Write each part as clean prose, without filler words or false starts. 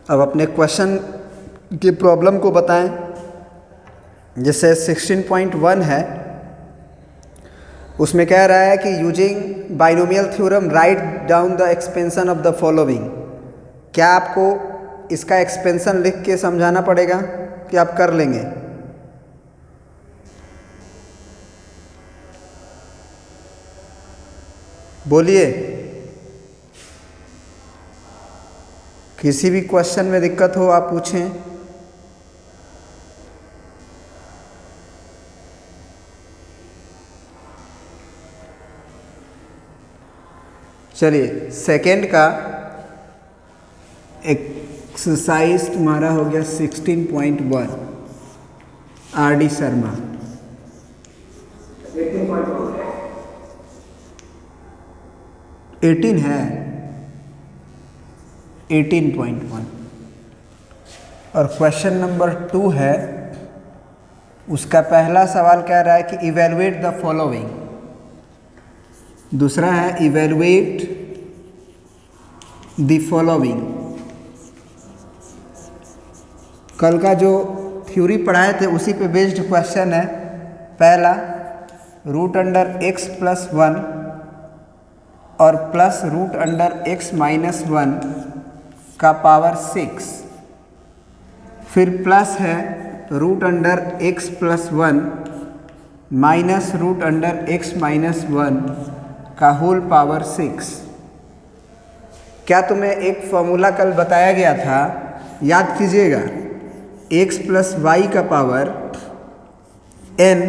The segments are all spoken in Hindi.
अब अपने क्वेश्चन की प्रॉब्लम को बताएं। जैसे 16.1 है, उसमें कह रहा है कि using binomial theorem write down the expansion of the following. क्या आपको इसका एक्सपेंशन लिख के समझाना पड़ेगा कि आप कर लेंगे? बोलिए। किसी भी क्वेश्चन में दिक्कत हो आप पूछें। चलिए, सेकेंड का एक्सरसाइज तुम्हारा हो गया 16.1 आर.डी. शर्मा। 18 है, 18.1। और क्वेश्चन नंबर 2 है, उसका पहला सवाल कह रहा है कि इवेलुएट द फॉलोइंग। दूसरा है इवेलुएट द फॉलोइंग। कल का जो थ्योरी पढ़ाए थे उसी पे बेस्ड क्वेश्चन है। पहला √(x+1) और +√(x−1) का पावर 6, फिर प्लस है √(x+1) -√(x−1) का होल पावर 6। क्या तुम्हें एक फॉर्मूला कल बताया गया था, याद कीजिएगा। x + y का power n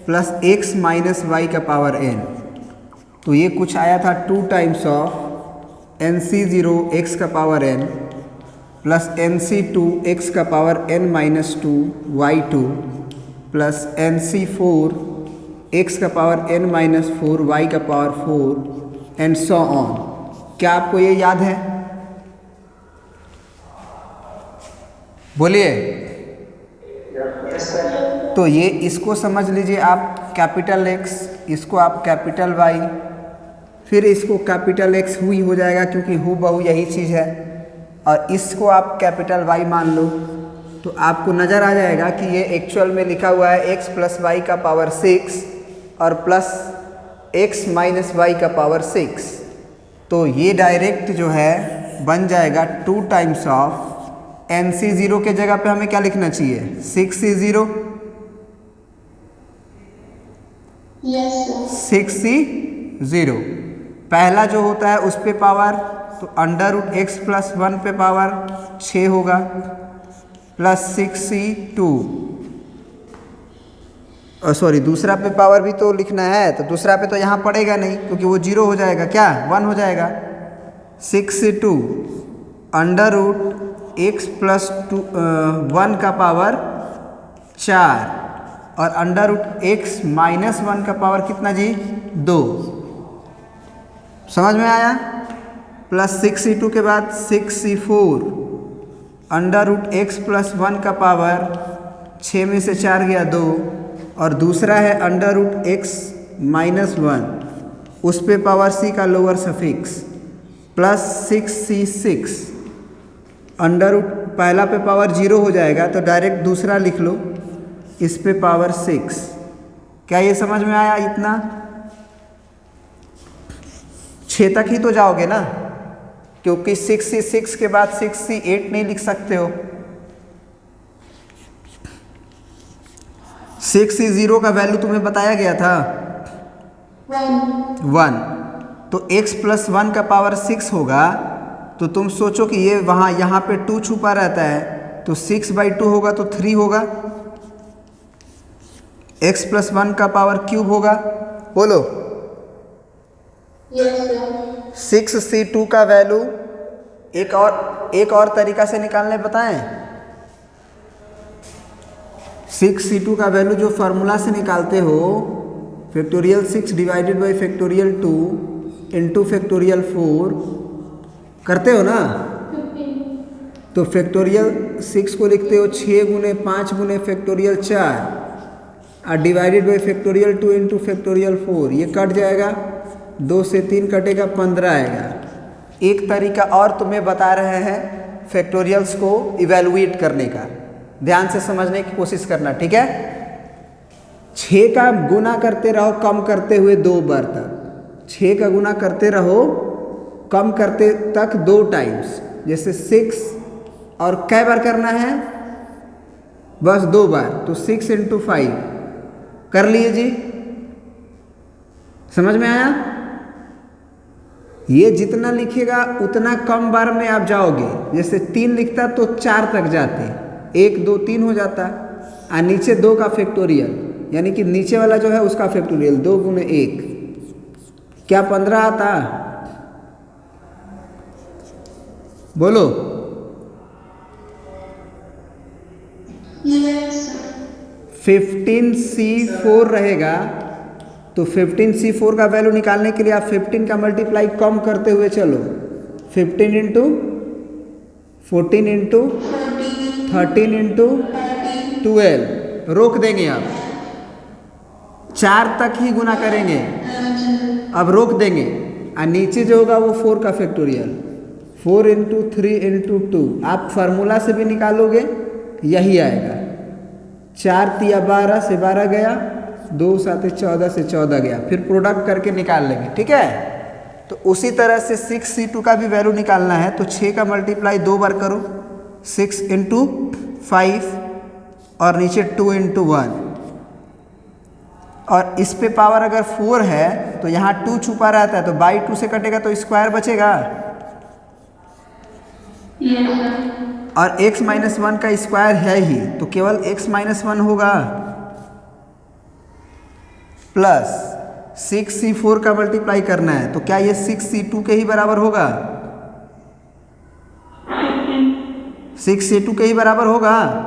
plus x - y का पावर n, तो ये कुछ आया था 2 टाइम्स ऑफ nc0 x का power n plus nc2 x का power n-2 y2 plus nc4 x का पावर n-4 y का पावर 4 एंड सो ऑन। क्या आपको ये याद है? बोलिए। तो ये इसको समझ लीजिए आप कैपिटल X, इसको आप कैपिटल Y, फिर इसको कैपिटल X हुई हो जाएगा क्योंकि हूबहू यही चीज़ है, और इसको आप कैपिटल Y मान लो, तो आपको नज़र आ जाएगा कि ये एक्चुअल में लिखा हुआ है x + y का पावर 6 और प्लस x - y का पावर 6। तो ये डायरेक्ट जो है बन जाएगा 2 टाइम्स ऑफ nc0 के जगह पे हमें क्या लिखना चाहिए? 6c0, 6c0। पहला जो होता है उस पे पावर, तो √(x+1) पे पावर 6 होगा प्लस 6c2, सॉरी दूसरा पे पावर भी तो लिखना है, तो दूसरा पे तो यहाँ पड़ेगा नहीं क्योंकि वो 0 हो जाएगा, क्या 1 हो जाएगा। 6c2 √(x+1) का पावर 4 और √(x−1) का पावर कितना जी? 2। समझ में आया? प्लस 6c2 के बाद 6c4 √(x+1) का पावर 6 में से 4 गया 2, और दूसरा है √(x−1) उस पे पावर c का लोअर सफिक्स प्लस 6c6 पहला पे पावर 0 हो जाएगा तो डायरेक्ट दूसरा लिख लो, इस पे पावर 6। क्या ये समझ में आया? इतना 6 तक ही तो जाओगे ना, क्योंकि 6c6 के बाद 6c8 नहीं लिख सकते हो। 6c0 का वैल्यू तुम्हें बताया गया था 1, तो x + 1 का पावर 6 होगा, तो तुम सोचो कि ये वहाँ यहाँ पे 2 छुपा रहता है, तो 6/2 होगा तो 3 होगा। x + 1 का पावर क्यूब होगा, बोलो। 6c2 का वैल्यू एक और तरीका से निकालने बताएं। 6c2 का वैल्यू जो फार्मूला से निकालते हो, factorial 6 divided by factorial 2 into factorial 4 करते हो ना, तो फैक्टोरियल 6 को लिखते हो 6 गुने 5 गुने फैक्टोरियल 4 और divided by factorial 2 into factorial 4। ये कट जाएगा, 2 से 3 कटेगा, 15 आएगा। एक तरीका और तुम्हें बता रहे हैं, फैक्टोरियल्स को इवेलुएट करने का। ध्यान से समझने की कोशिश करना, ठीक है। 6 का गुना करते रहो कम करते हुए 2 बार तक, 6 का गुना करते रहो कम करते तक 2 टाइम्स। जैसे 6 और कै बार करना है, बस 2 बार, तो 6 × 5 कर लिए जी। समझ में आया? ये जितना लिखेगा उतना कम बार में आप जाओगे। जैसे 3 लिखता तो 4 तक जाते, 1 2 3 हो जाता, और नीचे 2 का फैक्टोरियल, यानी कि नीचे वाला जो है उसका फैक्टोरियल 2 × 1, क्या 15 आता? बोलो। yes, 15C4 रहेगा, तो 15C4 का वैल्यू निकालने के लिए आप 15 का मल्टीप्लाई कम करते हुए चलो। 15 × 14 × 13 × 12, रोक देंगे आप, 4 तक ही गुना करेंगे, अब रोक देंगे। और नीचे जो होगा वो 4 का फैक्टोरियल, 4 × 3 × 2, आप फार्मूला से भी निकालोगे यही आएगा। 4 × 12 से 12 गया, 2 × 7 = 14 से 14 गया, फिर प्रोडक्ट करके निकाल लेंगे, ठीक है। तो उसी तरह से 6C2 का भी वैल्यू निकालना है, तो 6 का मल्टीप्लाई 2 बार करो, 6 × 5 और नीचे 2 × 1, और इस पे पावर अगर 4 है तो यहाँ 2 छुपा रहता है, तो बाई 2 से कटेगा तो स्क्वायर बचेगा, yes, और x - 1 का स्क्वायर है ही, तो केवल x - 1 होगा, प्लस 6C4 का मल्टीप्लाई करना है, तो क्या ये 6C2 के ही बराबर होगा? 6C2 के ही बराबर होगा।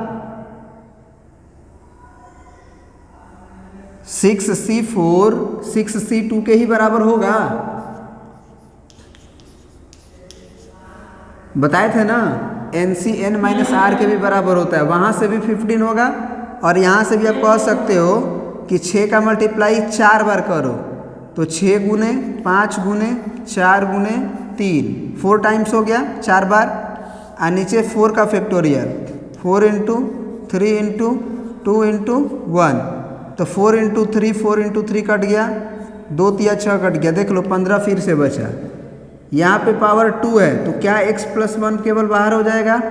6C4 6C2 के ही बराबर होगा, बताए थे ना। NC n - r के भी बराबर होता है, वहाँ से भी 15 होगा, और यहाँ से भी आप कह सकते हो कि 6 का मल्टीप्लाई 4 बार करो, तो 6 × 5 × 4 × 3, 4 टाइम्स हो गया 4 बार, और नीचे 4 का फैक्टोरियल, 4 × 3 × 2 × 1, तो 4 × 3 4 × 3 कट गया, 2 × 6 कट गया, देख लो 15 फिर से बचा। यहाँ पे पावर 2 है, तो क्या x + 1 केवल बाहर हो जाएगा।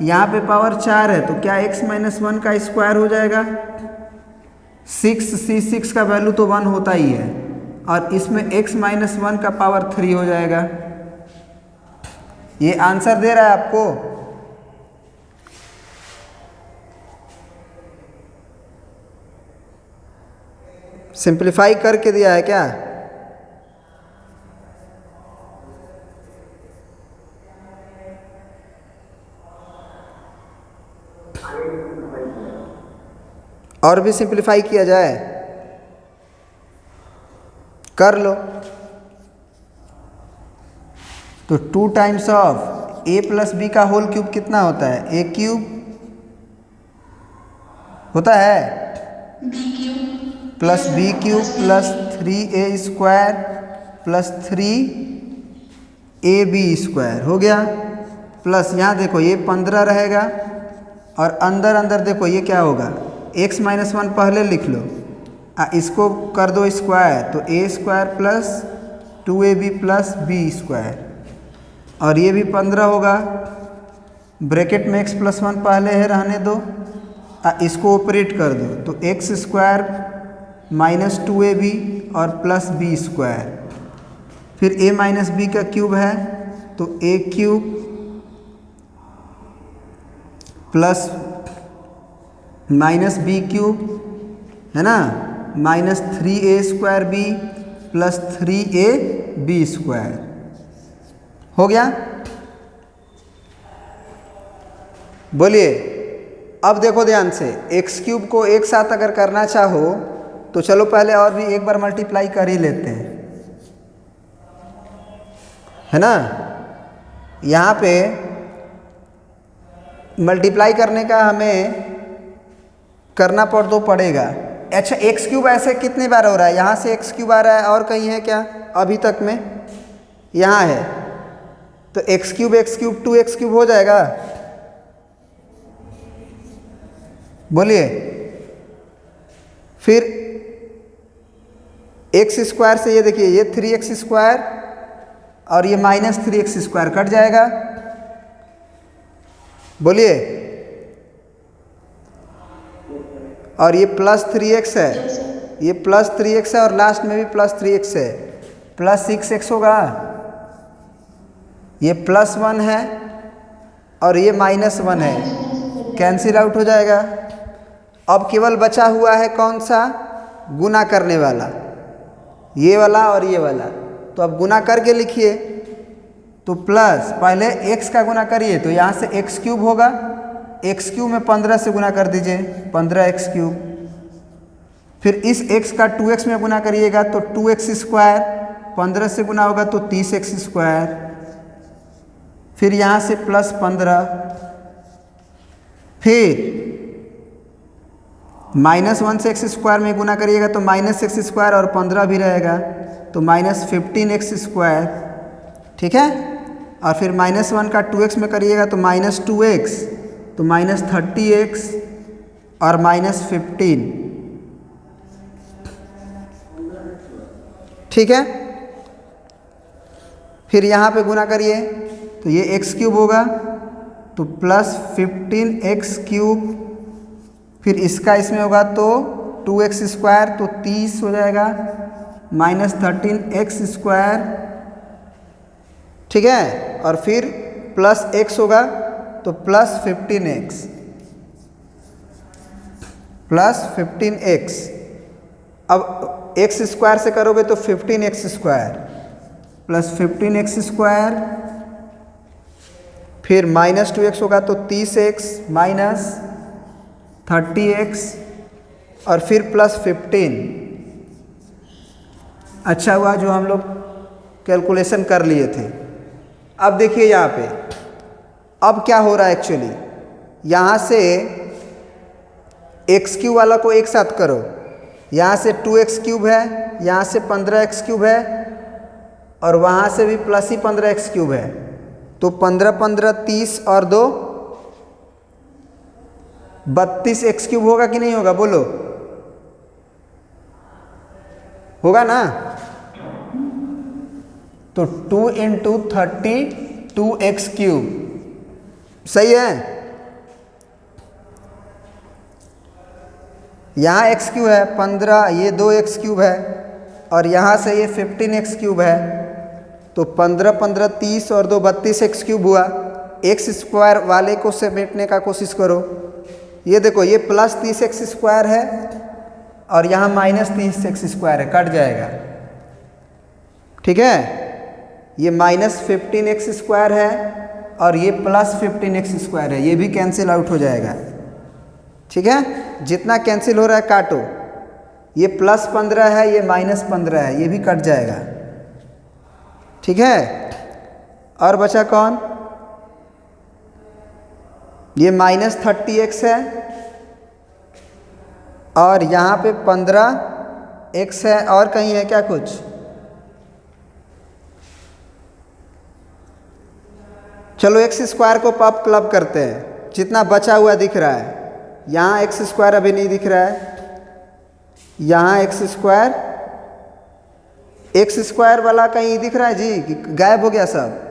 यहाँ पे पावर 4 है, तो क्या x - 1 का स्क्वायर हो जाएगा। 6C6 का वैल्यू तो 1 होता ही है, और इसमें x - 1 का पावर 3 हो जाएगा। ये आंसर दे रहा है आपको। सिंप्लीफाई करके दिया है क्या? और भी सिंप्लीफाई किया जाए, कर लो। तो 2 टाइम्स ऑफ a + b का होल क्यूब कितना होता है? a³ होता है, b³ plus b³ plus 3a² plus 3ab² हो गया। प्लस यहाँ देखो ये 15 रहेगा, और अंदर अंदर देखो ये क्या होगा, x - 1 पहले लिख लो, इसको कर दो स्क्वायर, तो a² plus 2ab plus b², और ये भी 15 होगा। ब्रैकेट में x + 1 पहले है, रहने दो, इसको ऑपरेट कर दो, तो x² - 2ab और प्लस b², फिर a - b का क्यूब है, तो a³ प्लस -b³ है ना, -3a² b प्लस 3ab² हो गया। बोलिए, अब देखो ध्यान से, x³ को एक साथ अगर करना चाहो तो चलो पहले और भी एक बार मल्टीप्लाई कर ही लेते हैं, है ना। यहाँ पे मल्टीप्लाई करने का हमें करना पड़ेगा। अच्छा, x³ ऐसे कितनी बार हो रहा है? यहाँ से x³ आ रहा है, और कहीं है क्या अभी तक में? यहाँ है, तो एक्स क्यूब 2x³ हो जाएगा। बोलिए। फिर x² से ये देखिए, ये 3x² और ये -3x² कट जाएगा। बोलिए। और ये +3x है, ये +3x है और लास्ट में भी +3x है, +6x होगा। ये +1 है और ये -1 है, कैंसिल आउट हो जाएगा। अब केवल बचा हुआ है कौन सा? गुना करने वाला, ये वाला और ये वाला। तो अब गुना करके लिखिए। तो प्लस पहले x का गुना करिए, तो यहाँ से x³ होगा, x³ में 15 से गुना कर दीजिए, 15x³। फिर इस x का 2x में गुना करिएगा तो 2x², 15 से गुना होगा तो 30x²। फिर यहाँ से +15, फिर -1 से x² में गुना करिएगा तो -x² और 15 भी रहेगा तो -15x²। ठीक है। और फिर -1 का 2x में करिएगा तो -2x, तो -30x और -15। ठीक है। फिर यहाँ पे गुना करिए तो ये x³ होगा तो +15x³। फिर इसका इसमें होगा तो 2x² तो 30 हो जाएगा, -13x²। ठीक है। और फिर +x होगा तो +15x। अब x² से करोगे तो 15x² +15x²। फिर -2x होगा तो 30x -30x और फिर +15। अच्छा हुआ जो हम लोग कैलकुलेशन कर लिए थे। अब देखिए यहाँ पे अब क्या हो रहा है एक्चुअली, यहाँ से x³ वाला को एक साथ करो, यहाँ से 2x³ है, यहाँ से 15x³ है और वहाँ से भी प्लस ही 15x³ है, तो 15 15 30 और 2 32x³ होगा कि नहीं होगा? बोलो, होगा ना? तो 2 × 32x³ सही है। यहाँ x³ है 15, ये 2x³ है और यहाँ से ये 15x³ है, तो 15 15 30 और 2 32x³ हुआ। x² वाले को समेटने का कोशिश करो। ये देखो, ये +30x² है और यहाँ -30x² है, कट जाएगा। ठीक है। ये -15x² है और ये +15x² है, ये भी कैंसिल आउट हो जाएगा। ठीक है। जितना कैंसिल हो रहा है काटो। ये +15 है, ये -15 है, ये भी कट जाएगा। ठीक है। और बचा कौन? ये -30x है और यहाँ पे 15x है, और कहीं है क्या कुछ? चलो x² को पॉप क्लब करते हैं, जितना बचा हुआ दिख रहा है। यहाँ x² अभी नहीं दिख रहा है, यहाँ x² वाला कहीं दिख रहा है जी कि गायब हो गया सब?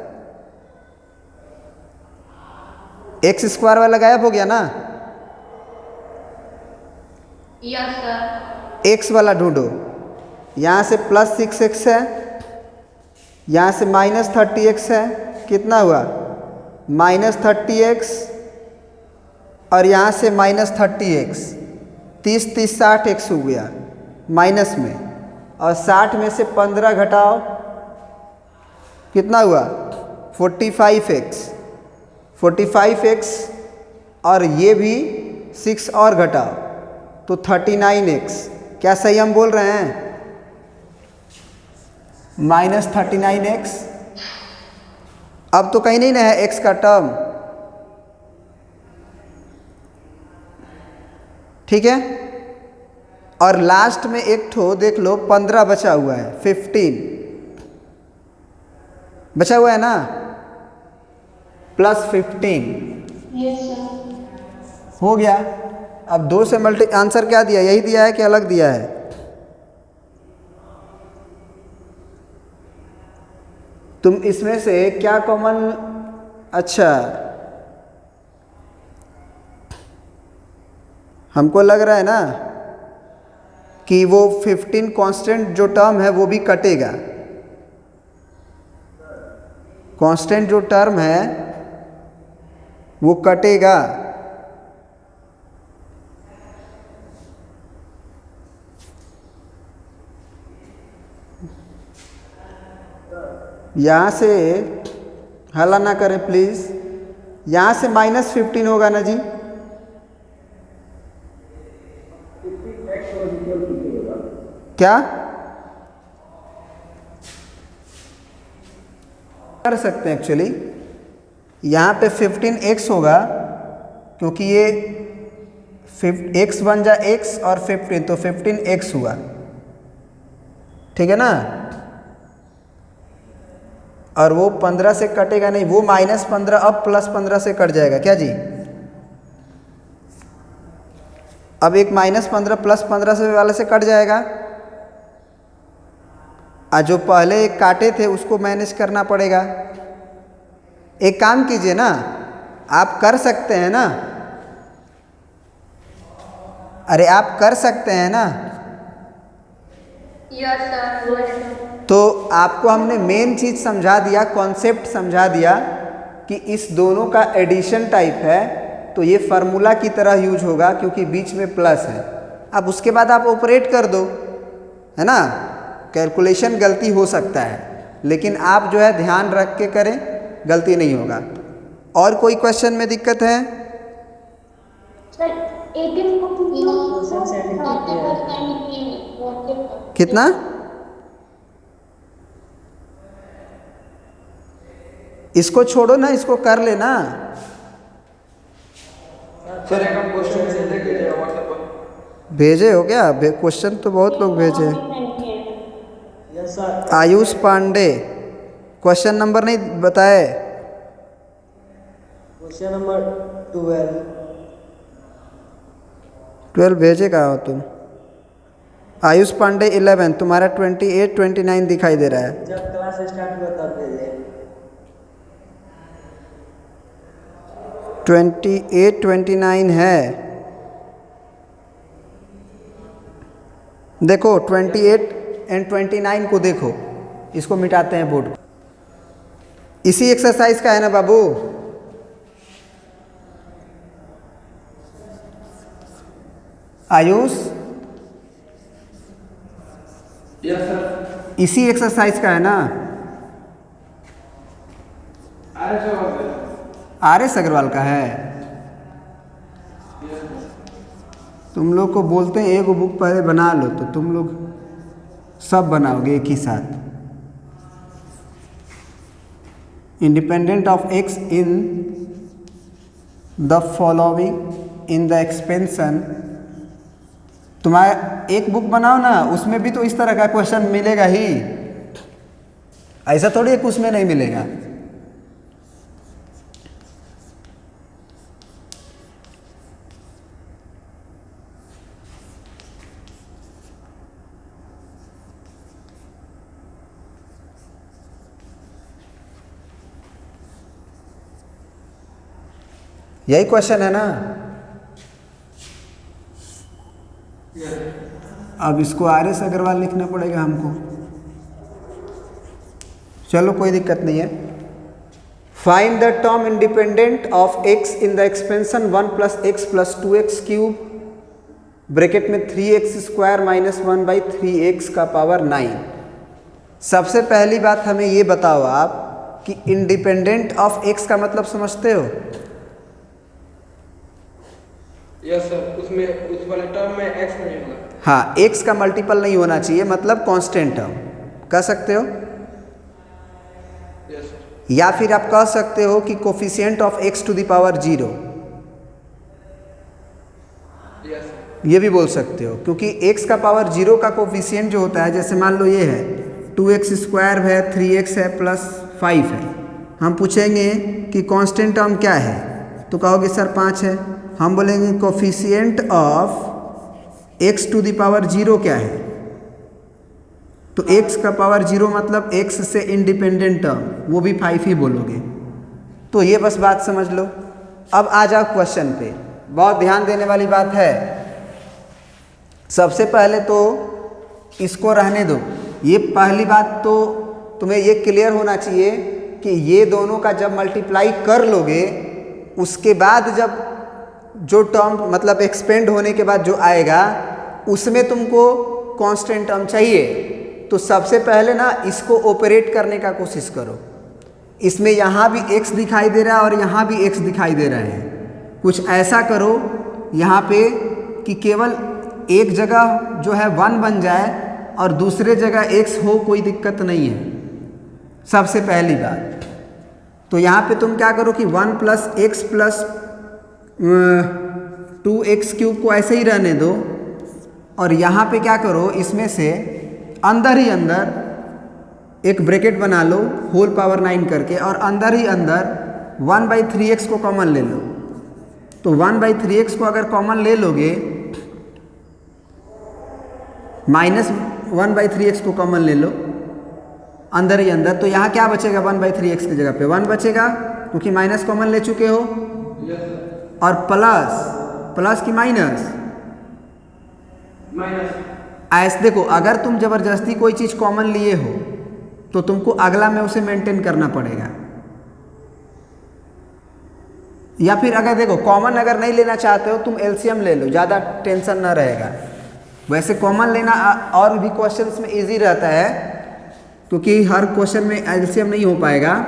x² वाला गायब हो गया ना? Yes sir. x वाला ढूंढो। यहाँ से +6x है, यहाँ से -30x है, कितना हुआ? -30x और यहाँ से -30x, 30 30 60x हो गया माइनस में, और 60 में से 15 घटाओ, कितना हुआ? 45x और ये भी 6 और घटाओ तो 39x। क्या सही हम बोल रहे हैं? -39x। अब तो कहीं नहीं ना है x का टर्म। ठीक है। और लास्ट में एक ठो देख लो, 15 बचा हुआ है, 15 बचा हुआ है ना? Plus 15 Yes, sir. हो गया। अब 2 से मल्टी आंसर क्या दिया, यही दिया है कि अलग दिया है? तुम इसमें से क्या कॉमन, अच्छा हमको लग रहा है ना कि वो 15 कांस्टेंट जो टर्म है वो भी कटेगा। कांस्टेंट जो टर्म है वो कटेगा। यहाँ से हल्ला ना करें प्लीज़। यहाँ से -15 होगा ना जी? क्या कर सकते हैं एक्चुअली, यहाँ पे 15x होगा क्योंकि ये x बन जा x और 15 तो 15x हुआ, ठीक है ना। और वो 15 से कटेगा नहीं, वो -15 अब +15 से कट जाएगा क्या जी? अब एक -15 +15 से वाले से कट जाएगा, और जो पहले एक काटे थे उसको मैनेज करना पड़ेगा। एक काम कीजिए ना, आप कर सकते हैं ना, अरे आप कर सकते हैं ना। Yes, sir. तो आपको हमने मेन चीज़ समझा दिया, कॉन्सेप्ट समझा दिया कि इस दोनों का एडिशन टाइप है तो ये फार्मूला की तरह यूज होगा क्योंकि बीच में प्लस है। अब उसके बाद आप ऑपरेट कर दो, है ना। कैलकुलेशन गलती हो सकता है लेकिन आप जो है ध्यान रख के करें, गलती नहीं होगा। और कोई क्वेश्चन में दिक्कत है? Sir, 18 कितना? इसको छोड़ो ना, इसको कर लेना। सर एक हम क्वेश्चन भेजे व्हाट्सएप पर। भेजे हो क्या? क्वेश्चन तो बहुत लोग भेजे। Yes sir. Ayush Pandey, question number नहीं बताए। क्वेश्चन नंबर 12 भेजे कहाँ हो तुम? आयुष पांडे 11, तुम्हारा 28 29 दिखाई दे रहा है। जब क्लास स्टार्ट हुआ तब भेजे। 28 29 है, देखो 28 एंड 29 को देखो, इसको मिटाते हैं बोर्ड। इसी एक्सरसाइज का है ना बाबू? Ayush, yes sir. इसी एक्सरसाइज का है ना? RS अग्रवाल का है। तुम लोग को बोलते हैं एक बुक पहले बना लो तो तुम लोग सब बनाओगे एक ही साथ। Independent of x in the following in the expansion. तुम्हारा एक बुक बनाओ ना, उसमें भी तो इस तरह का क्वेश्चन मिलेगा ही, ऐसा थोड़ी एक उसमें नहीं मिलेगा। यही क्वेश्चन है ना? अब इसको RS अग्रवाल लिखना पड़ेगा हमको। चलो कोई दिक्कत नहीं है। Find the term independent of x in the expansion 1 + x + 2x cube bracket में 3x² - 1/3x का पावर 9। सबसे पहली बात हमें ये बताओ आप कि इंडिपेंडेंट ऑफ x का मतलब समझते हो? यस सर, उसमें उस वाले टर्म में x नहीं होगा। हाँ, x का मल्टीपल नहीं होना चाहिए, मतलब कांस्टेंट टर्म कह सकते हो। Yes sir. या फिर आप कह सकते हो कि coefficient of x to the power 0, yes sir. ये भी बोल सकते हो क्योंकि x का पावर 0 का कोफिशिएंट जो होता है, जैसे मान लो ये है 2x² है, 3x है, +5 है, हम पूछेंगे कि कांस्टेंट टर्म क्या है, तो कहोगे सर 5 है। हम बोलेंगे coefficient of x to the power 0 क्या है, तो x का पावर 0 मतलब x से इंडिपेंडेंट टर्म, वो भी 5 ही बोलोगे। तो ये बस बात समझ लो। अब आ जाओ क्वेश्चन पे, बहुत ध्यान देने वाली बात है। सबसे पहले तो इसको रहने दो, ये पहली बात तो तुम्हें ये क्लियर होना चाहिए कि ये दोनों का जब मल्टीप्लाई कर लोगे उसके बाद जब जो टर्म मतलब एक्सपेंड होने के बाद जो आएगा उसमें तुमको कांस्टेंट टर्म चाहिए। तो सबसे पहले ना इसको ऑपरेट करने का कोशिश करो। इसमें यहाँ भी x दिखाई दे रहा है और यहाँ भी x दिखाई दे रहा है। कुछ ऐसा करो यहाँ पे कि केवल एक जगह जो है 1 बन जाए और दूसरे जगह x हो, कोई दिक्कत नहीं है। सबसे पहली बात तो यहाँ पे तुम क्या करो कि 1 प्लस एक्स प्लस 2x³ को ऐसे ही रहने दो, और यहाँ पे क्या करो, इसमें से अंदर ही अंदर एक ब्रैकेट बना लो होल पावर 9 करके, और अंदर ही अंदर 1/3x को कॉमन ले लो। तो 1/3x को अगर कॉमन ले लोगे, -1/3x को कॉमन ले लो अंदर ही अंदर, तो यहाँ क्या बचेगा 1/3x की जगह पे 1 बचेगा क्योंकि माइनस कॉमन ले चुके हो, और प्लस की माइनस ऐसे देखो, अगर तुम जबरदस्ती कोई चीज़ कॉमन लिए हो तो तुमको अगला में उसे मेंटेन करना पड़ेगा। या फिर अगर देखो कॉमन अगर नहीं लेना चाहते हो तुम एलसीएम ले लो, ज़्यादा टेंशन ना रहेगा। वैसे कॉमन लेना और भी क्वेश्चंस में इजी रहता है क्योंकि हर क्वेश्चन में एलसीएम नहीं हो पाएगा।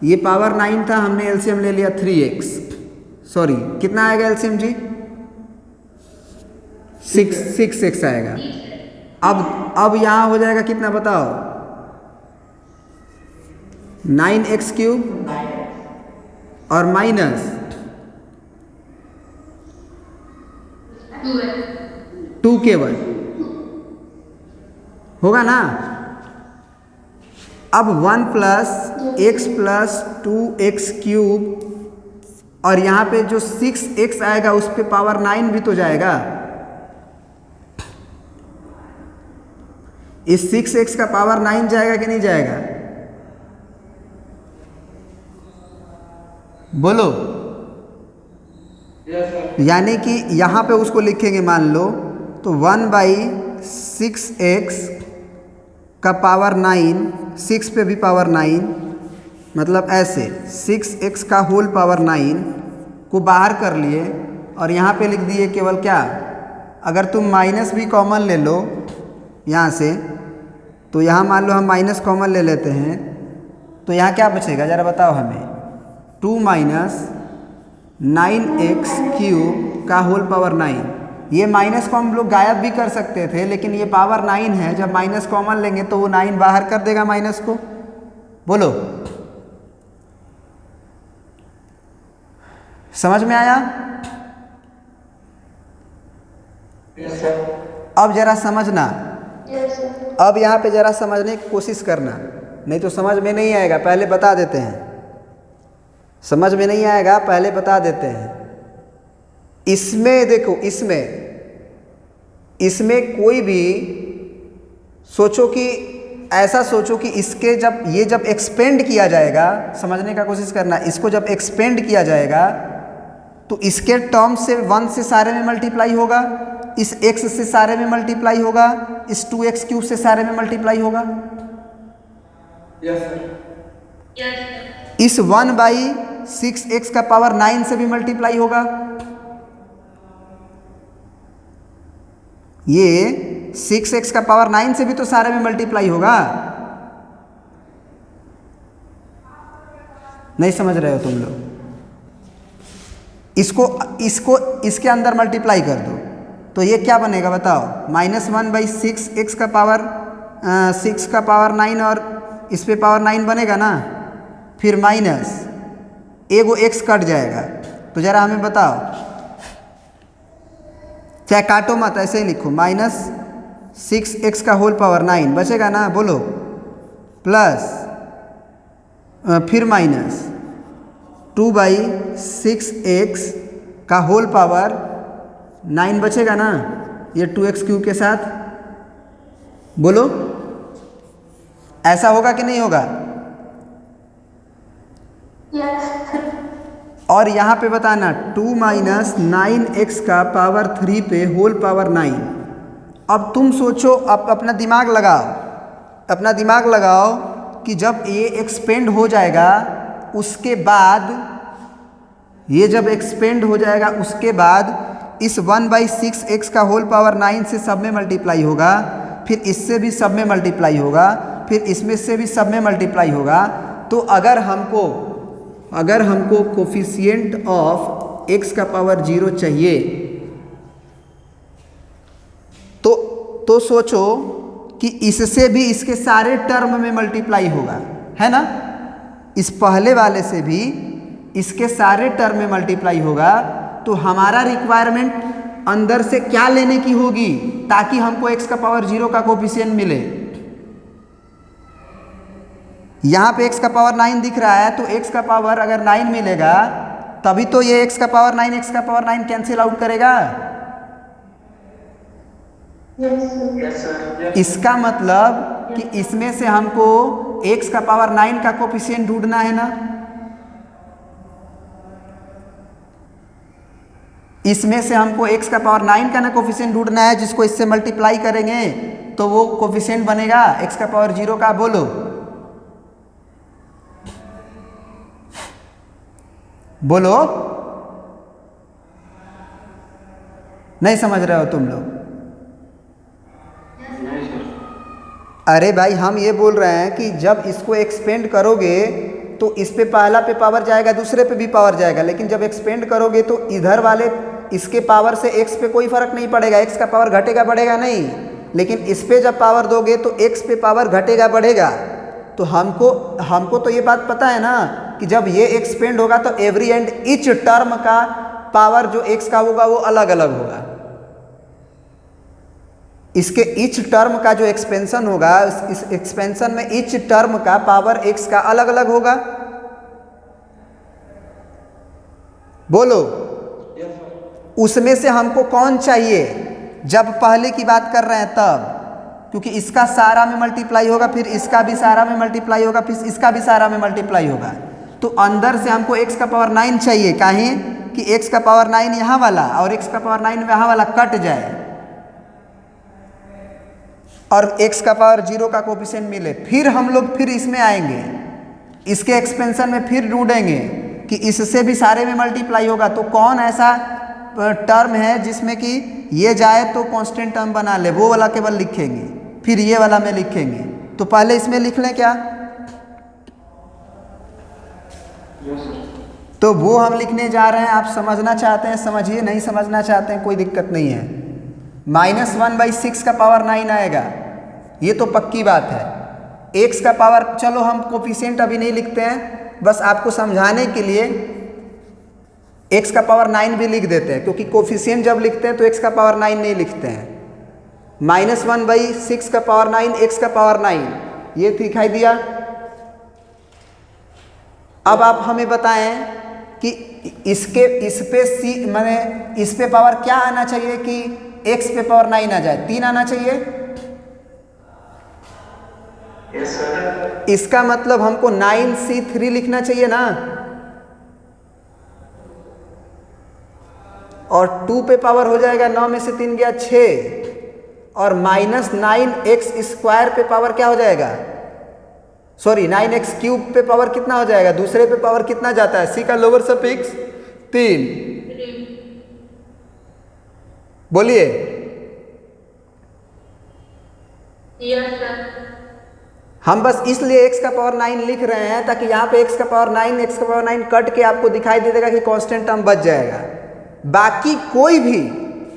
ये पावर 9 था, हमने एलसीएम ले लिया 3x, सॉरी कितना आएगा एलसीएम जी, 6x आएगा। अब यहाँ हो जाएगा कितना बताओ, 9x³ और माइनस 2 केवल होगा ना। अब 1 प्लस x प्लस 2x³ और यहाँ पे जो 6x आएगा उस पे पावर 9 भी तो जाएगा। इस 6x का पावर 9 जाएगा कि नहीं जाएगा, बोलो। यानी कि यहाँ पे उसको लिखेंगे मान लो तो 1/6x का पावर 9, 6 पे भी पावर 9, मतलब ऐसे 6x का होल पावर 9 को बाहर कर लिए और यहाँ पे लिख दिए केवल क्या, अगर तुम माइनस भी कॉमन ले लो यहाँ से, तो यहाँ मान लो हम माइनस कॉमन ले लेते हैं, तो यहाँ क्या बचेगा ज़रा बताओ हमें, 2 - 9x³ का होल पावर 9। ये माइनस को हम लोग गायब भी कर सकते थे, लेकिन ये पावर 9 है, जब माइनस कॉमन लेंगे तो वो 9 बाहर कर देगा माइनस को। बोलो समझ में आया? अब जरा समझना, अब यहाँ पे जरा समझने की कोशिश करना, नहीं तो समझ में नहीं आएगा। पहले बता देते हैं, समझ में नहीं आएगा पहले बता देते हैं। इसमें देखो, इसमें कोई भी सोचो कि ऐसा सोचो कि इसके जब एक्सपेंड किया जाएगा, समझने का कोशिश करना, इसको जब एक्सपेंड किया जाएगा तो इसके टर्म से 1 से सारे में मल्टीप्लाई होगा, इस x से सारे में मल्टीप्लाई होगा, इस 2x³ से सारे में मल्टीप्लाई होगा। Yes sir. इस 1/6x का पावर 9 से भी मल्टीप्लाई होगा। ये 6x का पावर 9 से भी तो सारे में मल्टीप्लाई होगा। नहीं समझ रहे हो तुम लोग? इसको इसके अंदर मल्टीप्लाई कर दो तो ये क्या बनेगा बताओ, -1/6x का पावर 6 का पावर 9 और इस पे पावर 9 बनेगा ना, फिर माइनस एगो x कट जाएगा। तो जरा हमें बताओ, चाहे काटो मत, ऐसे ही लिखो, -6x का होल पावर 9 बचेगा ना, बोलो, प्लस फिर माइनस 2/6x का होल पावर 9 बचेगा ना, ये 2x³ के साथ। बोलो ऐसा होगा कि नहीं होगा? और यहाँ पे बताना 2 - 9x का पावर 3 पे होल पावर 9। अब तुम सोचो, अब अपना दिमाग लगाओ कि जब ये एक्सपेंड हो जाएगा उसके बाद, ये जब एक्सपेंड हो जाएगा उसके बाद इस 1/6x का होल पावर 9 से सब में मल्टीप्लाई होगा, फिर इससे भी सब में मल्टीप्लाई होगा, फिर इसमें से भी सब में मल्टीप्लाई होगा। तो अगर हमको कोफिशिएंट ऑफ x का पावर 0 चाहिए तो सोचो कि इससे भी इसके सारे टर्म में मल्टीप्लाई होगा, है ना? इस पहले वाले से भी इसके सारे टर्म में मल्टीप्लाई होगा। तो हमारा रिक्वायरमेंट अंदर से क्या लेने की होगी ताकि हमको x का पावर 0 का कोफिशिएंट मिले? यहाँ पे x का पावर 9 दिख रहा है, तो x का पावर अगर 9 मिलेगा तभी तो ये x का पावर 9 कैंसिल आउट करेगा। इसका मतलब कि इसमें से हमको x का पावर 9 का कोफिशिएंट ढूंढना है ना। इसमें से हमको x का पावर 9 का ना कोफिशिएंट ढूंढना है, जिसको इससे मल्टीप्लाई करेंगे तो वो कोफिशिएंट बनेगा x का पावर 0 का। बोलो बोलो, नहीं समझ रहे हो तुम लोग? अरे भाई हम ये बोल रहे हैं कि जब इसको एक्सपेंड करोगे तो इस पे पहला पे पावर जाएगा, दूसरे पे भी पावर जाएगा, लेकिन जब एक्सपेंड करोगे तो इधर वाले इसके पावर से x पे कोई फर्क नहीं पड़ेगा, x का पावर घटेगा बढ़ेगा नहीं। लेकिन इस पे जब पावर दोगे तो x पे पावर घटेगा बढ़ेगा। तो हमको तो ये बात पता है ना कि जब ये एक्सपेंड होगा तो एवरी एंड ईच टर्म का पावर जो x का होगा वो अलग अलग होगा। इसके ईच टर्म का जो एक्सपेंशन होगा, इस एक्सपेंशन में ईच टर्म का पावर x का अलग अलग होगा। बोलो उसमें से हमको कौन चाहिए? जब पहले की बात कर रहे हैं तब, क्योंकि इसका सारा में मल्टीप्लाई होगा, फिर इसका भी सारा में मल्टीप्लाई होगा, फिर इसका भी सारा में मल्टीप्लाई होगा। तो अंदर से हमको x का पावर 9 चाहिए, काहे कि x का पावर 9 यहाँ वाला और x का पावर 9 यहाँ वाला कट जाए और x का पावर 0 का कोफिशिएंट मिले। फिर हम लोग फिर इसमें आएंगे, इसके एक्सपेंशन में फिर ढूंढेंगे कि इससे भी सारे में मल्टीप्लाई होगा। तो कौन ऐसा टर्म है जिसमें कि ये जाए तो कांस्टेंट टर्म बना ले, वो वाला केवल लिखेंगे, फिर ये वाला में लिखेंगे। तो पहले इसमें लिख लें क्या? तो वो हम लिखने जा रहे हैं। आप समझना चाहते हैं समझिए, नहीं समझना चाहते हैं कोई दिक्कत नहीं है। -1/6 का पावर 9 आएगा, ये तो पक्की बात है। x का पावर, चलो हम कोफिशिएंट अभी नहीं लिखते हैं, बस आपको समझाने के लिए x का पावर 9 भी लिख देते हैं, क्योंकि कोफिशिएंट जब लिखते हैं तो x का पावर 9 नहीं लिखते हैं। -1/6 का पावर 9, x का पावर 9, ये दिखाई दिया। अब आप हमें बताएं कि इस पे पावर क्या आना चाहिए कि x पे पावर 9 आ जाए? 3 आना चाहिए। yes, sir. इसका मतलब हमको 9c3 लिखना चाहिए ना, और 2 पे पावर हो जाएगा 9 में से 3 गया 6, और -9x² पे पावर क्या हो जाएगा? सॉरी 9x³ पे पावर कितना हो जाएगा? दूसरे पे पावर कितना जाता है? c का लोअर सफिक्स 3। बोलिए। हम बस इसलिए x का पावर 9 लिख रहे हैं ताकि यहाँ पे x का पावर 9 कट के आपको दिखाई दे देगा कि कांस्टेंट टर्म बच जाएगा। बाकी कोई भी,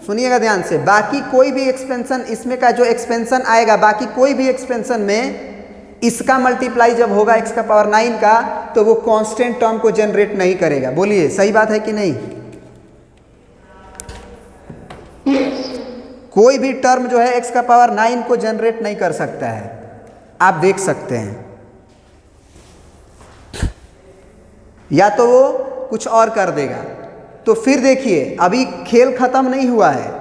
सुनिएगा ध्यान से, बाकी कोई भी एक्सपेंशन, इसमें का जो एक्सपेंशन आएगा, बाकी कोई भी एक्सपेंशन में इसका मल्टीप्लाई जब होगा x का पावर 9 का, तो वो कांस्टेंट टर्म को जनरेट नहीं करेगा। बोलिए सही बात है कि नहीं? कोई भी टर्म जो है x का पावर 9 को जनरेट नहीं कर सकता है, आप देख सकते हैं। या तो वो कुछ और कर देगा। तो फिर देखिए अभी खेल ख़त्म नहीं हुआ है,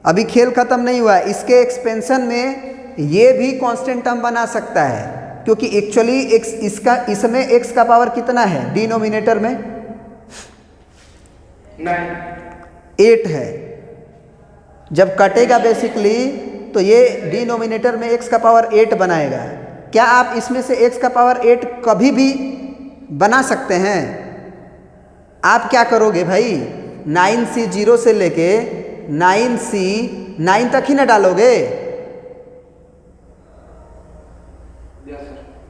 अभी खेल ख़त्म नहीं हुआ है। इसके एक्सपेंशन में ये भी कांस्टेंट टर्म बना सकता है, क्योंकि एक्चुअली इसमें x का पावर कितना है डिनोमिनेटर में? 8 है। जब कटेगा बेसिकली तो ये डिनोमिनेटर में x का पावर 8 बनाएगा। क्या आप इसमें से x का पावर 8 कभी भी बना सकते हैं? आप क्या करोगे भाई, 9c 0 से लेके 9c 9 तक ही ना डालोगे।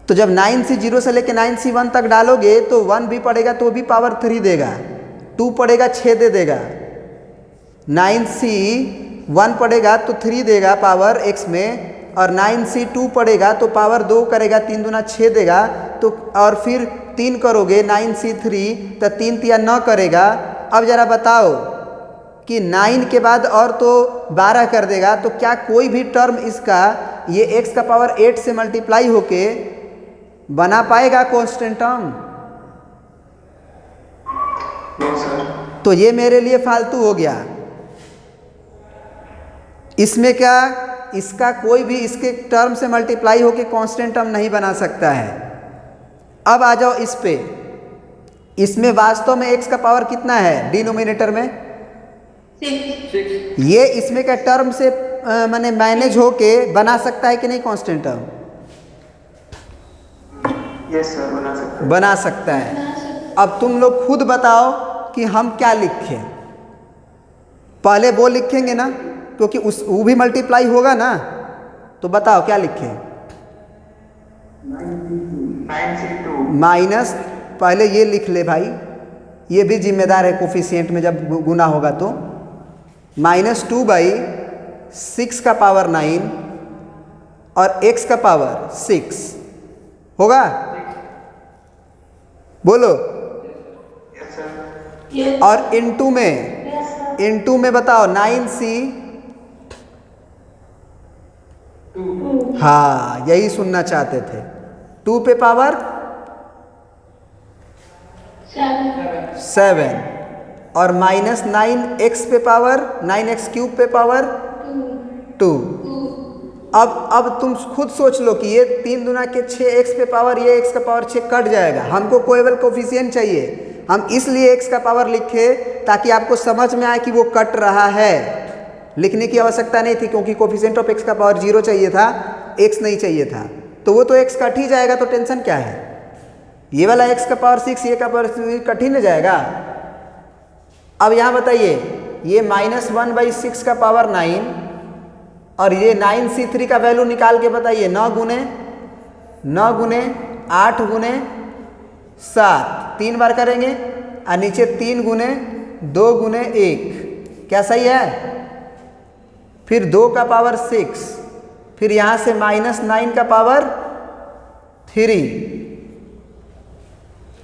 तो जब 9c 0 से लेके 9c 1 तक डालोगे तो 1 भी पड़ेगा तो भी पावर 3 देगा, 2 पड़ेगा 6 दे देगा, 9c 1 पड़ेगा तो 3 देगा पावर x में, और 9c 2 पड़ेगा तो पावर 2 करेगा, 3 दूना 6 देगा। तो और फिर 3 करोगे 9c 3 तो 3 तिया 9 करेगा। अब ज़रा बताओ कि 9 के बाद और तो 12 कर देगा, तो क्या कोई भी टर्म इसका ये x का पावर 8 से मल्टीप्लाई होके बना पाएगा कांस्टेंट टर्म? No sir. तो ये मेरे लिए फालतू हो गया। इसमें क्या, इसका कोई भी इसके टर्म से मल्टीप्लाई होके कांस्टेंट टर्म नहीं बना सकता है। अब आ जाओ इस पे, इसमें वास्तव में x का पावर कितना है डिनोमिनेटर में? 6। ये इसमें का टर्म से माने मैनेज होके बना सकता है कि नहीं कांस्टेंट टर्म? यस सर, बना सकते हैं। बना सकता है। अब तुम लोग खुद बताओ कि हम क्या लिखें। पहले वो लिखेंगे ना, क्योंकि वो भी मल्टीप्लाई होगा ना। तो बताओ क्या लिखें? 9c2 माइनस, पहले ये लिख ले भाई, ये भी जिम्मेदार है कोफिशिएंट में जब गुना होगा तो। -2/6 का पावर 9 और x का पावर 6 होगा। बोलो। Yes sir. Yes. और इनटू में, Yes, sir. इनटू में बताओ 9c, 2. हाँ यही सुनना चाहते थे। 2 पे पावर 7 और -9x पे पावर 9x³ पे पावर 2। अब तुम खुद सोच लो कि ये 3 दूना के 6x पे पावर, ये x का पावर 6 कट जाएगा। हमको कोएबल कोफिशिएंट चाहिए। हम इसलिए x का पावर लिखे ताकि आपको समझ में आए कि वो कट रहा है। लिखने की आवश्यकता नहीं थी, क्योंकि कोफिशिएंट ऑफ x का पावर 0 चाहिए था, x नहीं चाहिए था। तो वो तो x कट ही जाएगा, तो टेंशन क्या है। ये वाला x का पावर 6, ये का पावर 6 कट ही नहीं जाएगा। अब यहाँ बताइए, ये -1/6 का पावर 9 और ये 9c3 का वैल्यू निकाल के बताइए। 9 गुने 8 गुने 7, 3 बार करेंगे, और नीचे 3 गुने 2 गुने 1, क्या सही है? फिर 2 का पावर 6, फिर यहाँ से -9 का पावर 3,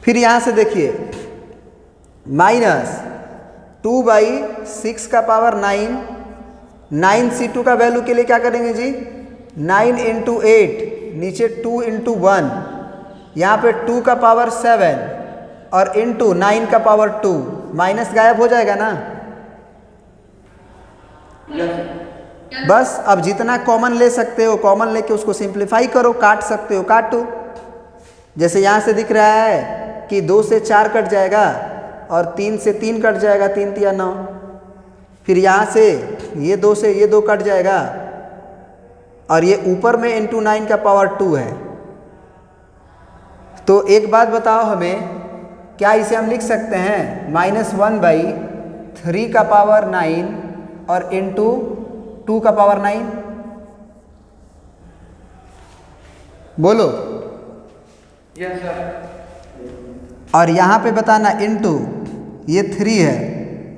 फिर यहाँ से देखिए -2/6 का पावर 9, 9c2 का वैल्यू के लिए क्या करेंगे जी? 9 × 8, नीचे 2 × 1, यहाँ पे 2 का पावर 7 और इंटू 9 का पावर 2, माइनस गायब हो जाएगा ना। बस अब जितना कॉमन ले सकते हो कॉमन लेके उसको सिंप्लीफाई करो, काट सकते हो काटो। जैसे यहाँ से दिख रहा है कि 2 से 4 कट जाएगा और 3 से 3 कट जाएगा, 3 × 9। फिर यहाँ से ये 2 से ये 2 कट जाएगा, और ये ऊपर में इंटू 9 का पावर 2 है। तो एक बात बताओ हमें, क्या इसे हम लिख सकते हैं -1/3 का पावर 9 और इंटू 2 का पावर 9? बोलो। Yes sir. और यहाँ पे बताना इंटू, ये 3 है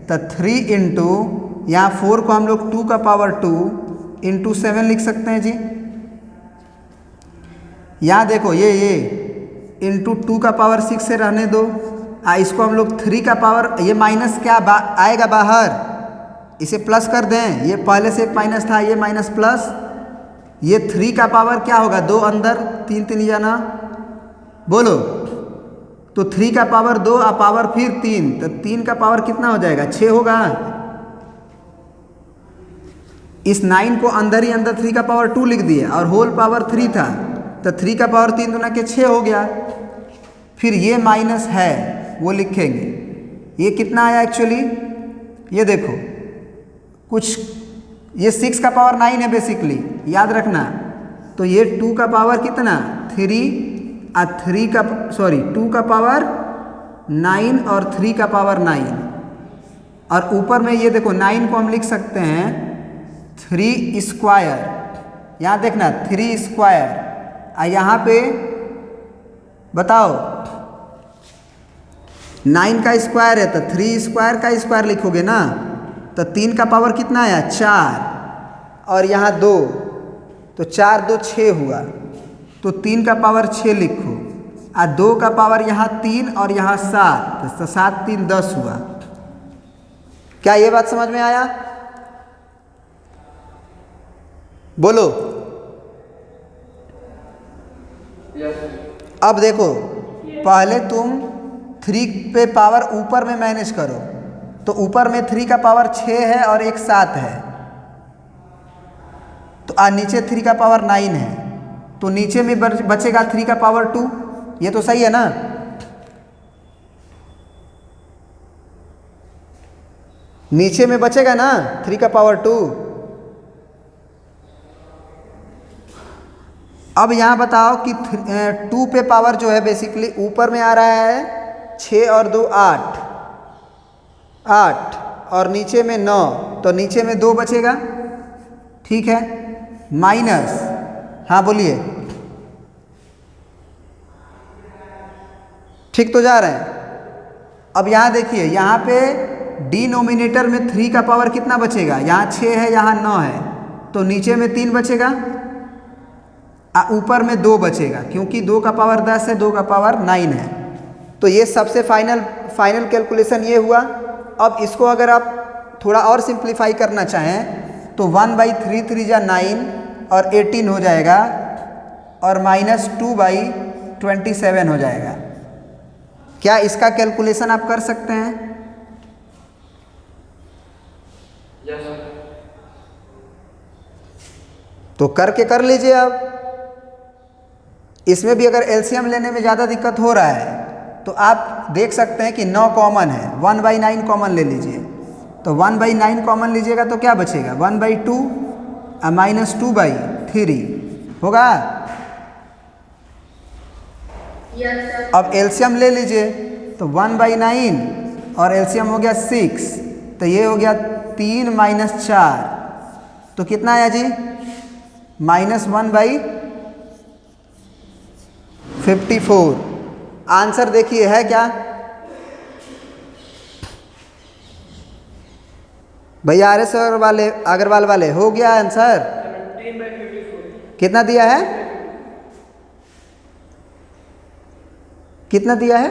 तो 3 इंटू, यहाँ 4 को हम लोग 2 का पावर 2 इंटू 7 लिख सकते हैं जी। यहाँ देखो ये इंटू 2 का पावर 6 से रहने दो, इसको हम लोग 3 का पावर, ये माइनस क्या आएगा बाहर, इसे प्लस कर दें। ये पहले से एक माइनस था, ये माइनस प्लस, ये 3 का पावर क्या होगा 2 अंदर, 3 × 3 जाना, बोलो तो 3 का पावर 2 और पावर फिर 3, तो 3 का पावर कितना हो जाएगा? 6 होगा। इस 9 को अंदर ही अंदर 3 का पावर 2 लिख दिए और होल पावर 3 था, तो 3 का पावर 3 दूना के 6 हो गया। फिर ये माइनस है वो लिखेंगे। ये कितना आया एक्चुअली? ये देखो कुछ, ये 6 का पावर 9 है बेसिकली, याद रखना। तो ये 2 का पावर कितना? 3 और 2 का पावर 9 और 3 का पावर 9, और ऊपर में ये देखो 9 को हम लिख सकते हैं 3 स्क्वायर। यहाँ देखना 3 स्क्वायर, और यहाँ पे बताओ 9 का स्क्वायर है तो 3 स्क्वायर का स्क्वायर लिखोगे ना, तो 3 का पावर कितना आया? 4, और यहाँ 2, तो 4 2 6 हुआ, तो 3 का पावर 6 लिखो, और 2 का पावर यहाँ 3 और यहाँ 7, तो 7 3 10 हुआ। क्या ये बात समझ में आया? बोलो। अब देखो, पहले तुम 3 पे पावर ऊपर में मैनेज करो, तो ऊपर में 3 का पावर 6 है और एक 7 है, तो नीचे 3 का पावर 9 है, तो नीचे में बचेगा 3 का पावर 2। ये तो सही है ना? नीचे में बचेगा ना 3 का पावर 2। अब यहाँ बताओ कि 2 पे पावर जो है बेसिकली ऊपर में आ रहा है 6 और 2 8, 8 और नीचे में 9, तो नीचे में 2 बचेगा। ठीक है, माइनस, हाँ बोलिए, ठीक तो जा रहे हैं? अब यहाँ देखिए, यहाँ पे डिनोमिनेटर में 3 का पावर कितना बचेगा? यहाँ 6 है, यहाँ 9 है, तो नीचे में 3 बचेगा, ऊपर में 2 बचेगा, क्योंकि 2 का पावर 10 है, 2 का पावर 9 है। तो ये सबसे फाइनल कैलकुलेशन ये हुआ। अब इसको अगर आप थोड़ा और सिंप्लीफाई करना चाहें तो 1/3 3 जा 9 और 18 हो जाएगा, और -2/27 हो जाएगा। क्या इसका कैलकुलेशन आप कर सकते हैं? Yes sir. तो करके कर लीजिए। अब इसमें भी अगर एलसीएम लेने में ज़्यादा दिक्कत हो रहा है तो आप देख सकते हैं कि 9 कॉमन है, 1/9 कॉमन ले लीजिए। तो 1/9 कॉमन लीजिएगा तो क्या बचेगा? 1/2 -2/3 होगा। अब एलसीएम ले लीजिए, तो 1/9 और एलसीएम हो गया 6, तो ये हो गया 3 - 4, तो कितना आया जी? -1/54। आंसर देखिए है क्या भैया? अग्रवाल वाले हो गया आंसर? 17/54। कितना दिया है? कितना दिया है?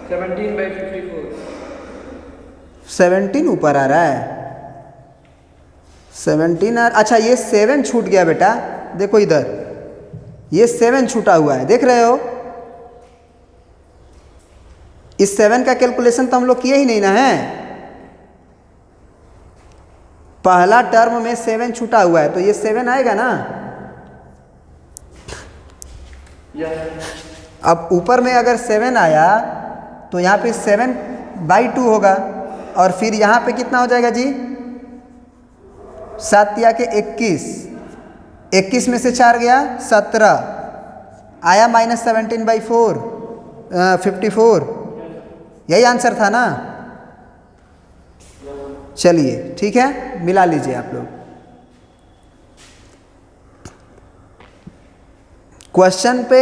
17/54। 17 ऊपर आ रहा है। 17 अच्छा, ये 7 छूट गया बेटा, देखो इधर, ये 7 छूटा हुआ है, देख रहे हो? इस 7 का कैलकुलेशन तो हम लोग किए ही नहीं ना है। पहला टर्म में 7 छूटा हुआ है, तो ये 7 आएगा ना। यस। अब ऊपर में अगर 7 आया तो यहाँ पे 7/2 होगा, और फिर यहाँ पे कितना हो जाएगा जी? 7 या के 21, 21 में से 4 गया 17, आया -17/4 54। यही आंसर था ना? चलिए ठीक है, मिला लीजिए आप लोग। क्वेश्चन पे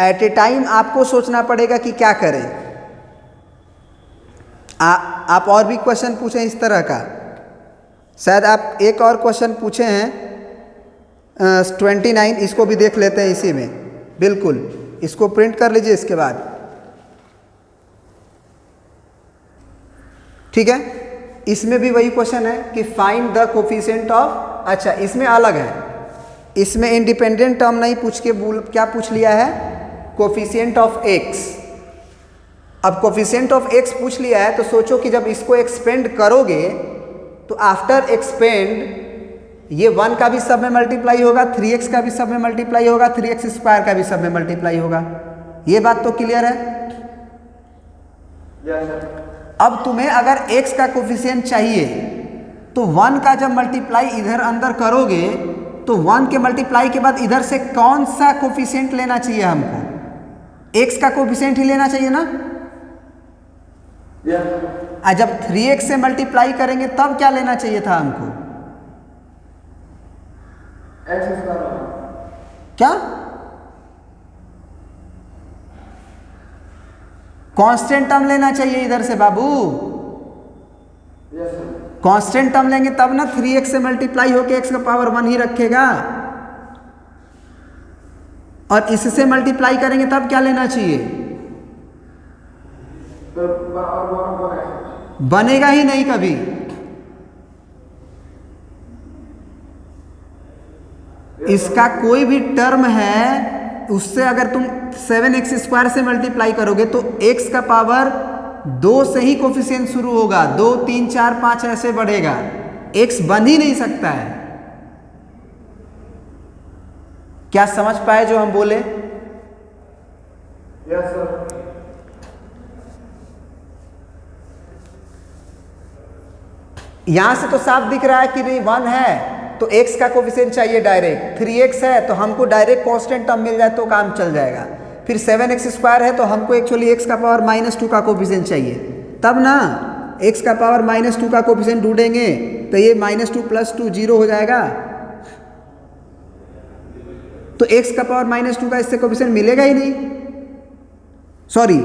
एट ए टाइम आपको सोचना पड़ेगा कि क्या करें। आप और भी क्वेश्चन पूछें इस तरह का, शायद आप एक और क्वेश्चन पूछे हैं 29, इसको भी देख लेते हैं इसी में। बिल्कुल, इसको प्रिंट कर लीजिए इसके बाद, ठीक है। इसमें भी वही क्वेश्चन है कि फाइंड द कोफिशिएंट ऑफ, अच्छा इसमें अलग है, इसमें इंडिपेंडेंट टर्म नहीं पूछ के क्या पूछ लिया है? Coefficient of x. अब कोफिशिएंट ऑफ एक्स पूछ लिया है तो सोचो कि जब इसको एक्सपेंड करोगे तो आफ्टर एक्सपेंड ये 1 का भी सब में मल्टीप्लाई होगा, 3x का भी सब में मल्टीप्लाई होगा, 3x स्क्वायर का भी सब में मल्टीप्लाई होगा। ये बात तो क्लियर है। Yes sir. अब तुम्हें अगर x का कोफिशिएंट चाहिए तो 1 का जब मल्टीप्लाई इधर अंदर करोगे तो 1 के मल्टीप्लाई के बाद इधर से कौन सा कोफिशिएंट लेना चाहिए हमको? x का कोफिशिएंट ही लेना चाहिए ना। Yes sir. जब 3x से मल्टीप्लाई करेंगे तब क्या लेना चाहिए था हमको? X square. क्या? कांस्टेंट टर्म लेना चाहिए इधर से बाबू। Yes sir. कांस्टेंट टर्म लेंगे तब ना 3x से मल्टीप्लाई होके x का पावर 1 ही रखेगा, और इससे मल्टीप्लाई करेंगे तब क्या लेना चाहिए? बनेगा ही नहीं कभी। इसका कोई भी टर्म है उससे अगर तुम 7x स्क्वायर से मल्टीप्लाई करोगे तो x का पावर 2 से ही कोफिशिएंट शुरू होगा, 2 3 4 5 ऐसे बढ़ेगा, x बन ही नहीं सकता है। क्या समझ पाए जो हम बोले? Yes sir. यहां से तो साफ दिख रहा है कि नहीं 1 है तो x का कोफिशिएंट चाहिए डायरेक्ट, 3x है तो हमको डायरेक्ट कांस्टेंट टर्म मिल जाए तो काम चल जाएगा। फिर 7x स्क्वायर है तो हमको एक्चुअली x का पावर -2 का कोफिशिएंट चाहिए, तब ना x का पावर -2 का कोफिशिएंट ढूंढेंगे तो ये -2 + 2 0 हो जाएगा। तो x का पावर -2 का इससे कोफिशिएंट मिलेगा ही नहीं। सॉरी,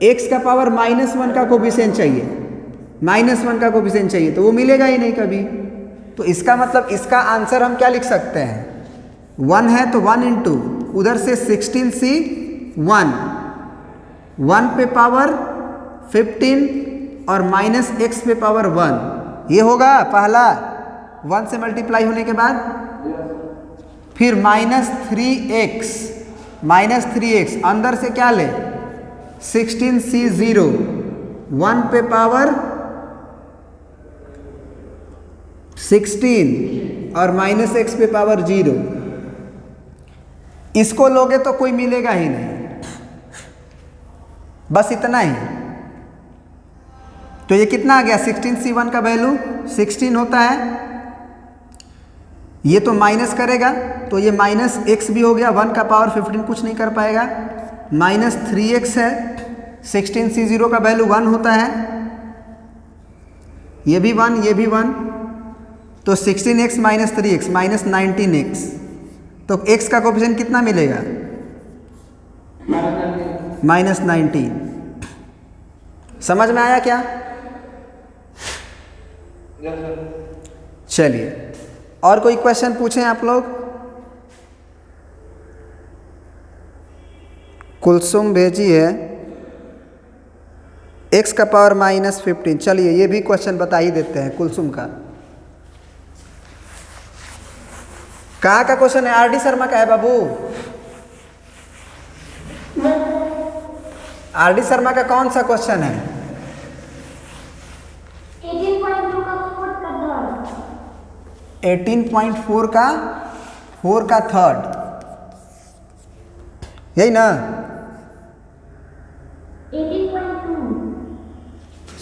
x का पावर -1 का कोफिशिएंट चाहिए, -1 का कोफिशिएंट चाहिए तो वो मिलेगा ही नहीं कभी। तो इसका मतलब इसका आंसर हम क्या लिख सकते हैं? 1 है तो 1 इंटू उधर से 16c 1 पे पावर 15 और -x पे पावर 1, ये होगा पहला 1 से मल्टीप्लाई होने के बाद। फिर -3x अंदर से क्या ले 16c 0 1 पे पावर 16 और -x पे पावर 0, इसको लोगे तो कोई मिलेगा ही नहीं, बस इतना ही। तो ये कितना आ गया? 16c1 का वैल्यू 16 होता है, ये तो माइनस करेगा तो ये -x भी हो गया, 1 का पावर 15 कुछ नहीं कर पाएगा, -3x है, 16c0 का वैल्यू 1 होता है, ये भी 1 ये भी 1, तो 16x - 3x -19x, तो x का कोफिशिएंट कितना मिलेगा? -19। समझ में आया क्या? Yes sir. चलिए और कोई क्वेश्चन पूछें आप लोग? कुलसुम भेजी है x का पावर -15। चलिए ये भी क्वेश्चन बता ही देते हैं कुलसुम का। कहाँ का क्वेश्चन है? आर डी शर्मा का है बाबू। आर डी शर्मा का कौन सा क्वेश्चन है? 18.2 का 4 का थर्ड। 18.4 का 4 का थर्ड, यही ना? 18.2।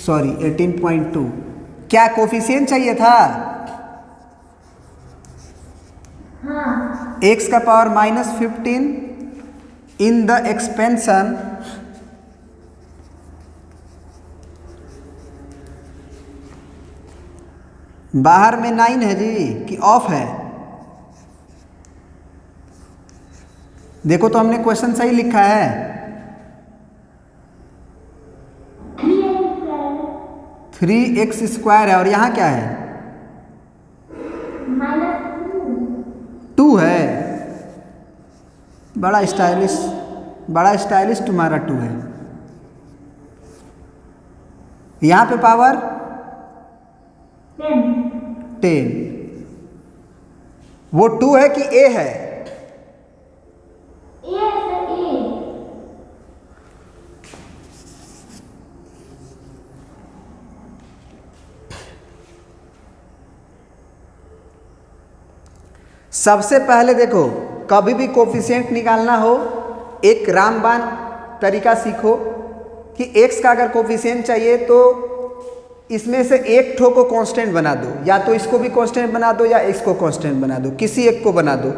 सॉरी 18.2। क्या कोफिशिएंट चाहिए था? हाँ। x का पावर -15 इन द एक्सपेंशन बाहर में 9 है जी कि ऑफ है? देखो तो हमने क्वेश्चन सही लिखा है। 3x स्क्वायर है और यहाँ क्या है? -2 है। बड़ा स्टाइलिश तुम्हारा 2 है। यहाँ पे पावर 10। वो 2 है कि a है? ये है सबसे पहले देखो, कभी भी कोफिशिएंट निकालना हो एक रामबाण तरीका सीखो कि x का अगर कोफिशिएंट चाहिए तो इसमें से एक ठो को कांस्टेंट बना दो, या तो इसको भी कांस्टेंट बना दो या x को कांस्टेंट बना दो, किसी एक को बना दो।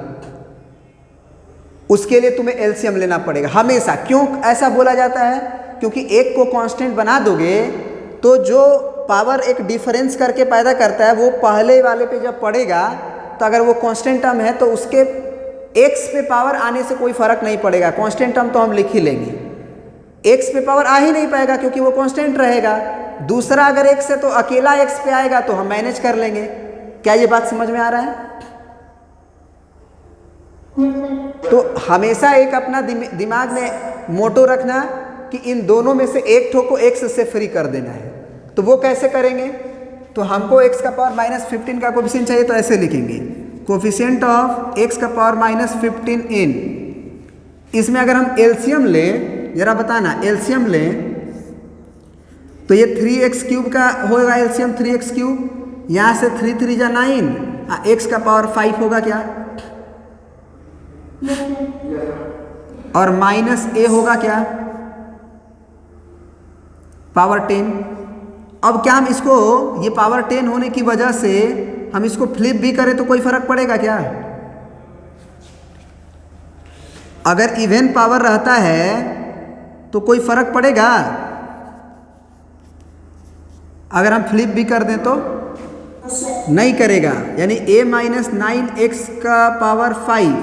उसके लिए तुम्हें एलसीएम लेना पड़ेगा हमेशा। क्यों ऐसा बोला जाता है? क्योंकि एक को कांस्टेंट बना दोगे तो जो पावर एक डिफरेंस करके पैदा करता है वो पहले वाले पे जब पड़ेगा तो अगर वो कांस्टेंट टर्म है तो उसके x पे पावर आने से कोई फर्क नहीं पड़ेगा। कांस्टेंट टर्म तो हम लिख ही लेंगे, x पे पावर आ ही नहीं पाएगा क्योंकि वो कांस्टेंट रहेगा। दूसरा अगर x है तो अकेला x पे आएगा तो हम मैनेज कर लेंगे। क्या ये बात समझ में आ रहा है? तो हमेशा एक अपना दिमाग में मोटो रखना कि इन दोनों में से एक ठो को x से फ्री कर देना है। तो वो कैसे करेंगे? तो हमको x का पावर -15 का कोफिशिएंट चाहिए तो ऐसे लिखेंगे, कोफिशिएंट ऑफ x का पावर -15 इन। इसमें अगर हम एलसीएम लें, जरा बताना, एलसीएम लें तो ये 3x³ का होगा एलसीएम 3x³। यहाँ से 3 3 जा 9, x का पावर 5 होगा क्या? और -a होगा क्या? पावर 10। अब क्या हम इसको, ये पावर 10 होने की वजह से हम इसको फ्लिप भी करें तो कोई फर्क पड़ेगा क्या? अगर इवन पावर रहता है तो कोई फर्क पड़ेगा? अगर हम फ्लिप भी कर दें तो नहीं करेगा, यानी a - 9x का पावर 5।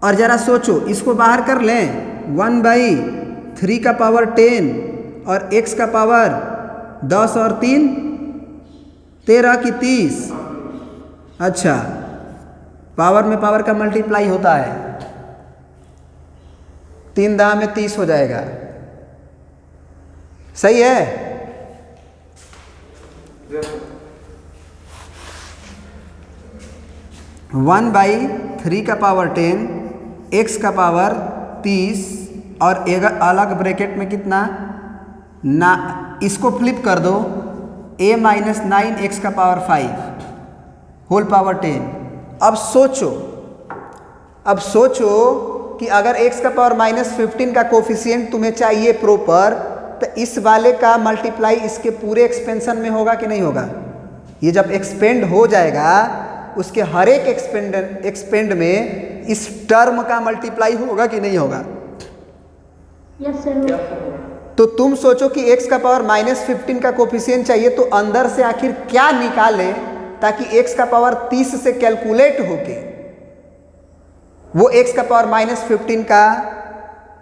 और जरा सोचो, इसको बाहर कर लें, 1/3 का पावर 10 और x का पावर 10 और 3 13 की 30। अच्छा, पावर में पावर का मल्टीप्लाई होता है, 3 10 में 30 हो जाएगा। सही है? 1/3 का पावर 10, x का पावर 30 और एक अलग ब्रैकेट में कितना ना, इसको फ्लिप कर दो, a - 9x का पावर 5 होल पावर 10। अब सोचो कि अगर x का पावर -15 का कोफिशिएंट तुम्हें चाहिए प्रॉपर, तो इस वाले का मल्टीप्लाई इसके पूरे एक्सपेंशन में होगा कि नहीं होगा? ये जब एक्सपेंड हो जाएगा उसके हर एक एक्सपेंड में इस टर्म का मल्टीप्लाई होगा कि नहीं होगा? Yes sir. तो तुम सोचो कि x का पावर -15 का कोफिशिएंट चाहिए तो अंदर से आखिर क्या निकाले ताकि x का पावर 30 से कैलकुलेट होके वो x का पावर -15 का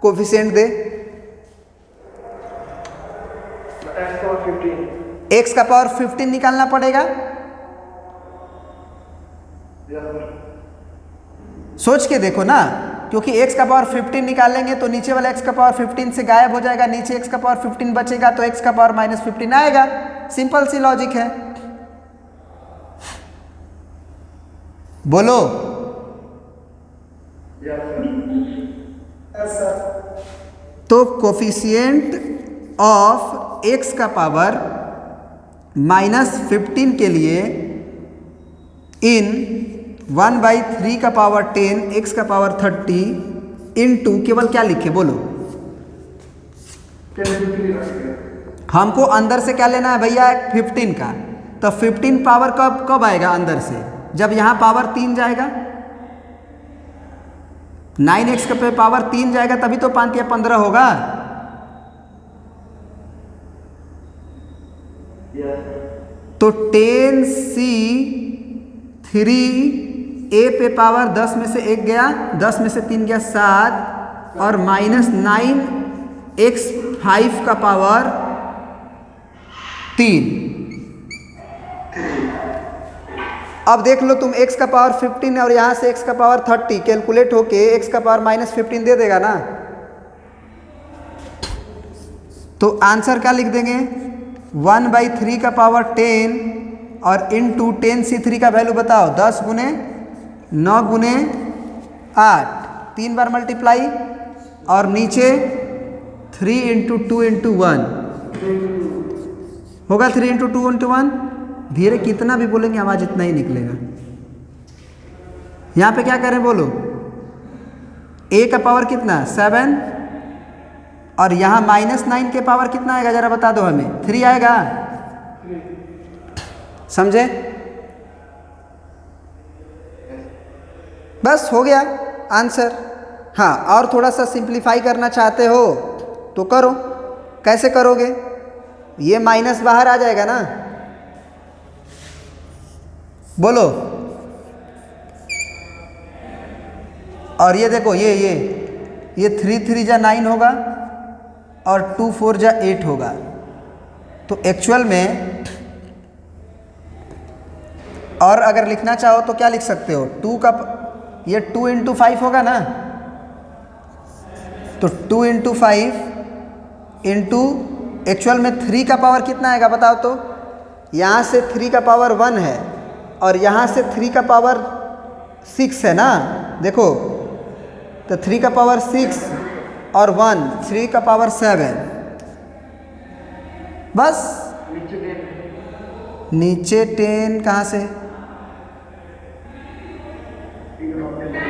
कोफिशिएंट दे। x का पावर 15 निकालना पड़ेगा। सोच के देखो ना, क्योंकि x का पावर 15 निकालेंगे तो नीचे वाला x का पावर 15 से गायब हो जाएगा, नीचे x का पावर 15 बचेगा तो x का पावर -15 आएगा। सिंपल सी लॉजिक है। बोलो। तो कोफिशिएंट ऑफ x का पावर -15 के लिए इन 1/3 का पावर 10, x का पावर 30 इंटू केवल क्या लिखे बोलो? हमको अंदर से क्या लेना है भैया? 15 का। तो 15 पावर कब आएगा अंदर से? जब यहाँ पावर 3 जाएगा, 9x का पे पावर 3 जाएगा तभी तो 5 या 15 होगा। तो 10c3a पे पावर 10 में से 1 गया, 10 में से 3 गया 7 और -9x5 का पावर 3। अब देख लो तुम, x का पावर 15 और यहाँ से x का पावर 30 कैलकुलेट होके x का पावर -15 दे देगा ना। तो आंसर क्या लिख देंगे? 1/3 का पावर 10 और इंटू 10c3 का वैल्यू बताओ, 10 गुने 9 गुने 8, 3 बार मल्टीप्लाई और नीचे 3 × 2 × 1 होगा। 3 × 2 × 1, धीरे कितना भी बोलेंगे आवाज इतना ही निकलेगा। यहाँ पे क्या करें बोलो, a का पावर कितना 7 और यहाँ -9 के पावर कितना आएगा जरा बता दो हमें, 3 आएगा। समझे? बस हो गया आंसर। हाँ, और थोड़ा सा सिंप्लीफाई करना चाहते हो तो करो। कैसे करोगे? ये माइनस बाहर आ जाएगा ना, बोलो। और ये देखो, ये 3 3 जा 9 होगा और 2 4 जा 8 होगा। तो एक्चुअल में और अगर लिखना चाहो तो क्या लिख सकते हो, 2 का ये 2 × 5 होगा ना, तो 2 × 5 इंटू एक्चुअल में 3 का पावर कितना आएगा बताओ तो। यहाँ से 3 का पावर 1 है और यहाँ से 3 का पावर 6 है ना, देखो तो 3 का पावर 6 और 1 3 का पावर 7। बस नीचे 10 कहाँ से,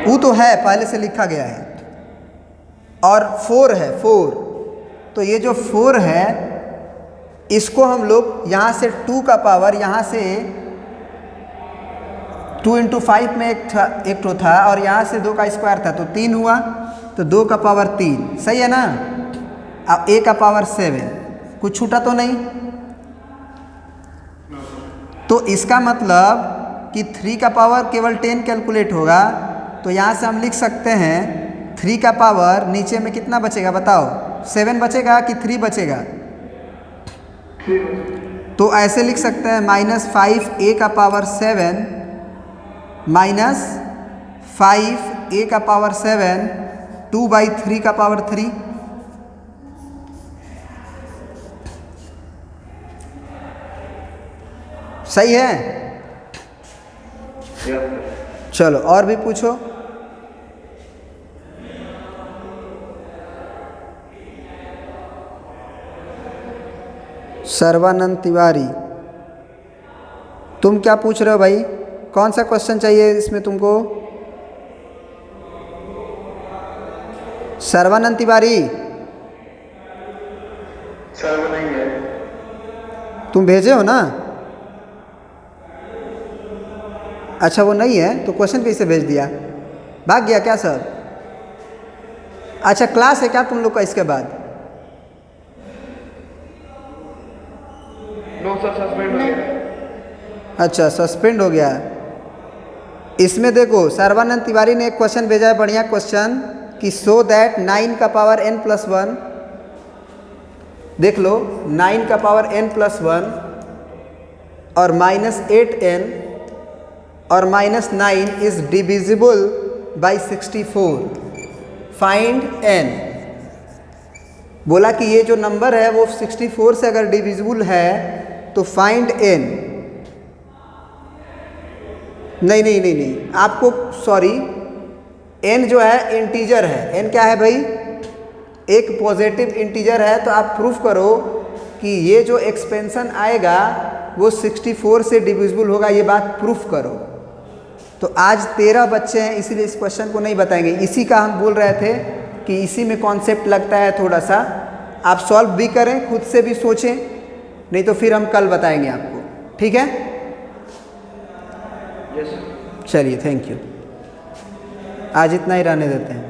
वो तो है पहले से लिखा गया है, और 4 है 4, तो ये जो 4 है इसको हम लोग यहाँ से 2 का पावर, यहाँ से 2 × 5 में एक ठो था और यहाँ से 2 का स्क्वायर था तो 3 हुआ, तो 2 का पावर 3, सही है ना। अब a का पावर 7, कुछ छूटा तो नहीं। तो इसका मतलब कि 3 का पावर केवल 10 कैलकुलेट होगा, तो यहाँ से हम लिख सकते हैं 3 का पावर नीचे में कितना बचेगा बताओ, 7 बचेगा कि 3 बचेगा। तो ऐसे लिख सकते हैं -5a का पावर 7 -5a का पावर 7 2/3 का पावर 3। सही है? चलो और भी पूछो। सर्वानंद तिवारी, तुम क्या पूछ रहे हो भाई? कौन सा क्वेश्चन चाहिए इसमें तुमको? सर्वानंद तिवारी, सर वो नहीं है। तुम भेजे हो ना? अच्छा वो नहीं है तो क्वेश्चन कैसे भेज दिया? भाग गया क्या सर? अच्छा क्लास है क्या तुम लोग का इसके बाद? नो सर, सस्पेंड हो गया। अच्छा सस्पेंड हो गया। इसमें देखो सर्वानंद तिवारी ने एक क्वेश्चन भेजा है, बढ़िया क्वेश्चन, कि सो दैट 9 का पावर n+1, देख लो 9 का पावर n+1 और -8n और -9 is divisible by 64, find n। बोला कि ये जो नंबर है वो 64 से अगर डिविजिबल है तो फाइंड n। नहीं, आपको सॉरी, n जो है इंटीजर है। n क्या है भाई? एक पॉजिटिव इंटीजर है, तो आप प्रूफ करो कि ये जो एक्सपेंशन आएगा वो 64 से डिविजिबल होगा, ये बात प्रूफ करो। तो आज 13 बच्चे हैं इसीलिए इस क्वेश्चन को नहीं बताएंगे। इसी का हम बोल रहे थे कि इसी में कॉन्सेप्ट लगता है थोड़ा सा, आप सॉल्व भी करें, खुद से भी सोचें, नहीं तो फिर हम कल बताएंगे आपको, ठीक है? यस। चलिए थैंक यू, आज इतना ही रहने देते हैं।